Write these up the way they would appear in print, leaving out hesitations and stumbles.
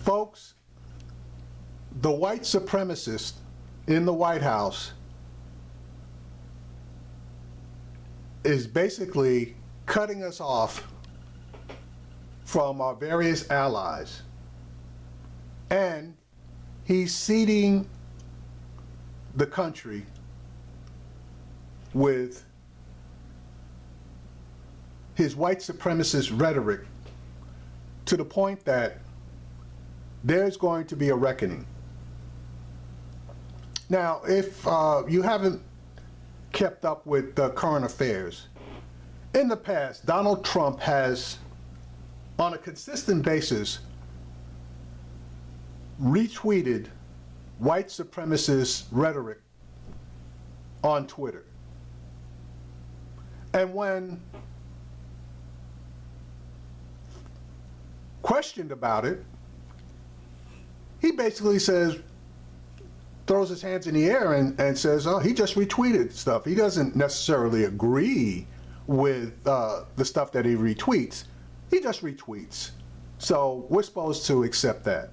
Folks, the white supremacist in the White House is basically cutting us off from our various allies, and he's seeding the country with his white supremacist rhetoric to the point that there's going to be a reckoning. Now, if you haven't kept up with current affairs, in the past, Donald Trump has, on a consistent basis, retweeted white supremacist rhetoric on Twitter. And when questioned about it, he basically says, throws his hands in the air and says, oh, he just retweeted stuff. He doesn't necessarily agree with the stuff that he retweets. He just retweets. So we're supposed to accept that.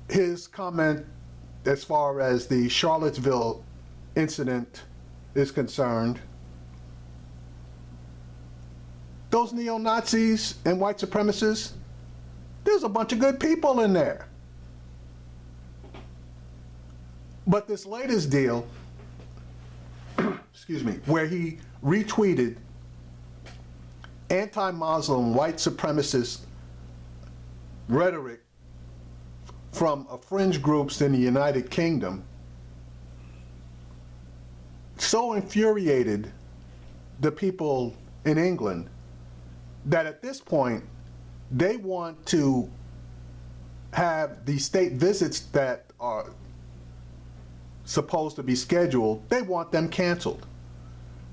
His comment as far as the Charlottesville incident is concerned, those neo-Nazis and white supremacists, there's a bunch of good people in there. But this latest deal, excuse me, where he retweeted anti-Muslim white supremacist rhetoric from fringe groups in the United Kingdom, so infuriated the people in England that at this point they want to have the state visits that are supposed to be scheduled, they want them canceled.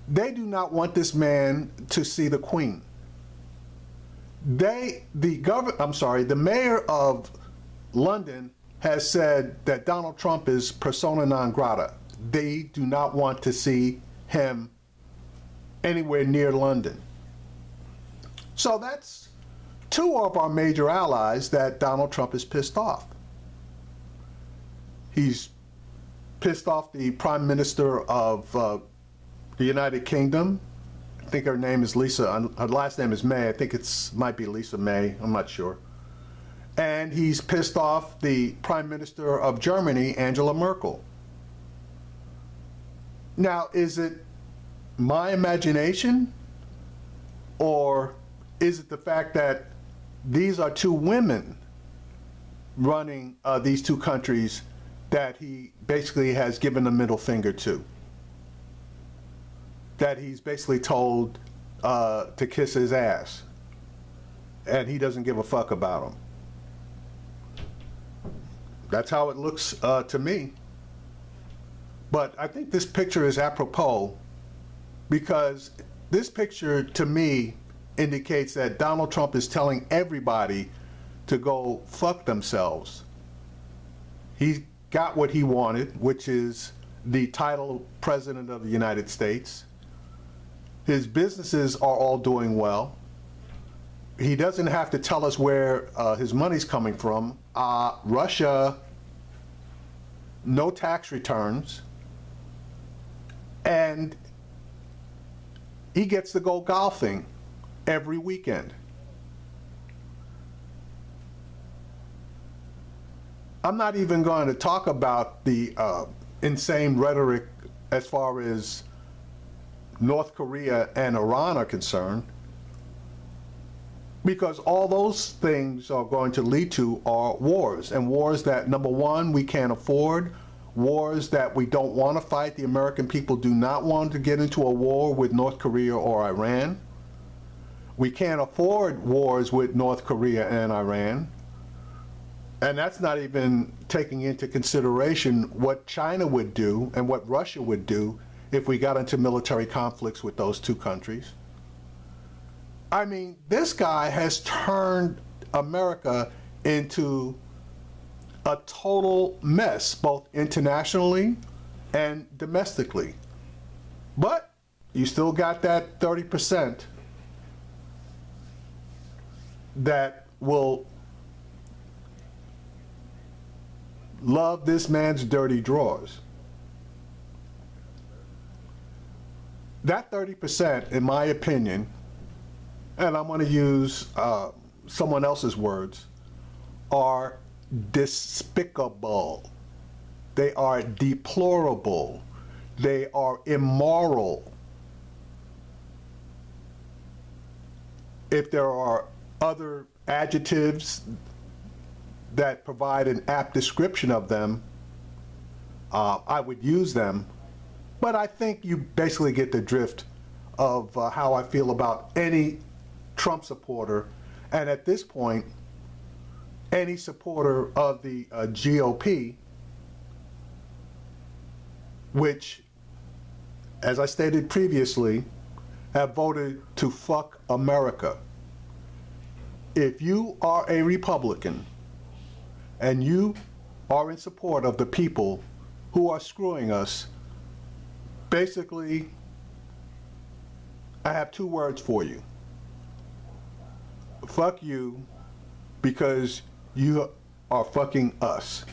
They do not want this man to see the Queen. The mayor of London has said that Donald Trump is persona non grata. They do not want to see him anywhere near London. So that's two of our major allies that Donald Trump is pissed off. He's pissed off the Prime Minister of the United Kingdom. I think her name is Lisa, her last name is May. I think might be Lisa May, I'm not sure. And he's pissed off the Prime Minister of Germany, Angela Merkel. Now, is it my imagination, or is it the fact that these are two women running these two countries that he basically has given the middle finger to? That he's basically told to kiss his ass, and he doesn't give a fuck about them. That's how it looks to me. But I think this picture is apropos because this picture, to me, indicates that Donald Trump is telling everybody to go fuck themselves. He got what he wanted, which is the title President of the United States. His businesses are all doing well. He doesn't have to tell us where his money's coming from. Russia, no tax returns, and he gets to go golfing every weekend. I'm not even going to talk about the insane rhetoric as far as North Korea and Iran are concerned, because all those things are going to lead to are wars, and wars that, number one, we can't afford, wars that we don't want to fight. The American people do not want to get into a war with North Korea or Iran. We can't afford wars with North Korea and Iran. And that's not even taking into consideration what China would do and what Russia would do if we got into military conflicts with those two countries. I mean, this guy has turned America into a total mess, both internationally and domestically. But you still got that 30% that will love this man's dirty drawers. That 30%, in my opinion, and I'm going to use someone else's words, are despicable. They are deplorable. They are immoral. If there are other adjectives that provide an apt description of them, I would use them. But I think you basically get the drift of how I feel about any Trump supporter, and at this point, any supporter of the GOP, which, as I stated previously, have voted to fuck America. If you are a Republican and you are in support of the people who are screwing us, basically, I have two words for you. Fuck you, because you are fucking us.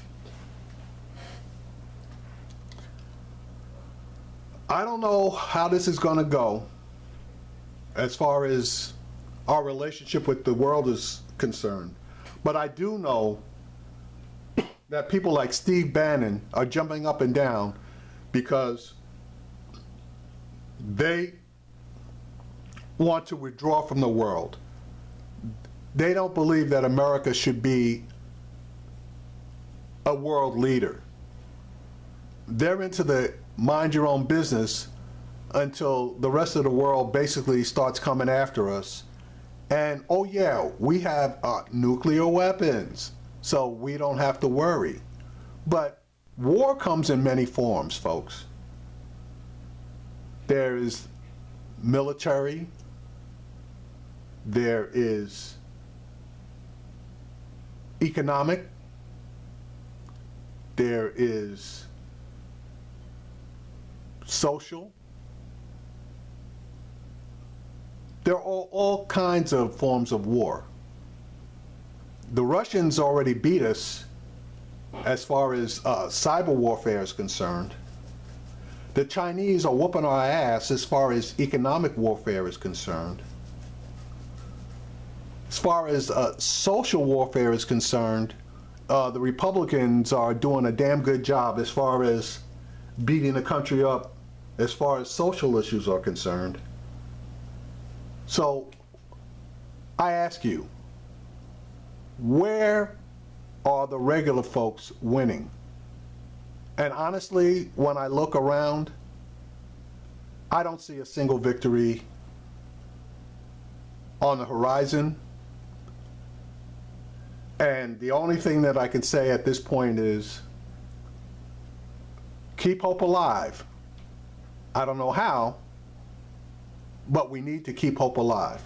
I don't know how this is going to go as far as our relationship with the world is concerned, but I do know that people like Steve Bannon are jumping up and down because they want to withdraw from the world. They don't believe that America should be a world leader. They're into the mind your own business until the rest of the world basically starts coming after us. And oh yeah, we have nuclear weapons, so we don't have to worry. But war comes in many forms, folks. There is military, there is economic, there is social. There are all kinds of forms of war. The Russians already beat us as far as cyber warfare is concerned. The Chinese are whooping our ass as far as economic warfare is concerned. As far as social warfare is concerned, the Republicans are doing a damn good job as far as beating the country up as far as social issues are concerned. So I ask you, where are the regular folks winning? And honestly, when I look around, I don't see a single victory on the horizon. And the only thing that I can say at this point is keep hope alive. I don't know how, but we need to keep hope alive.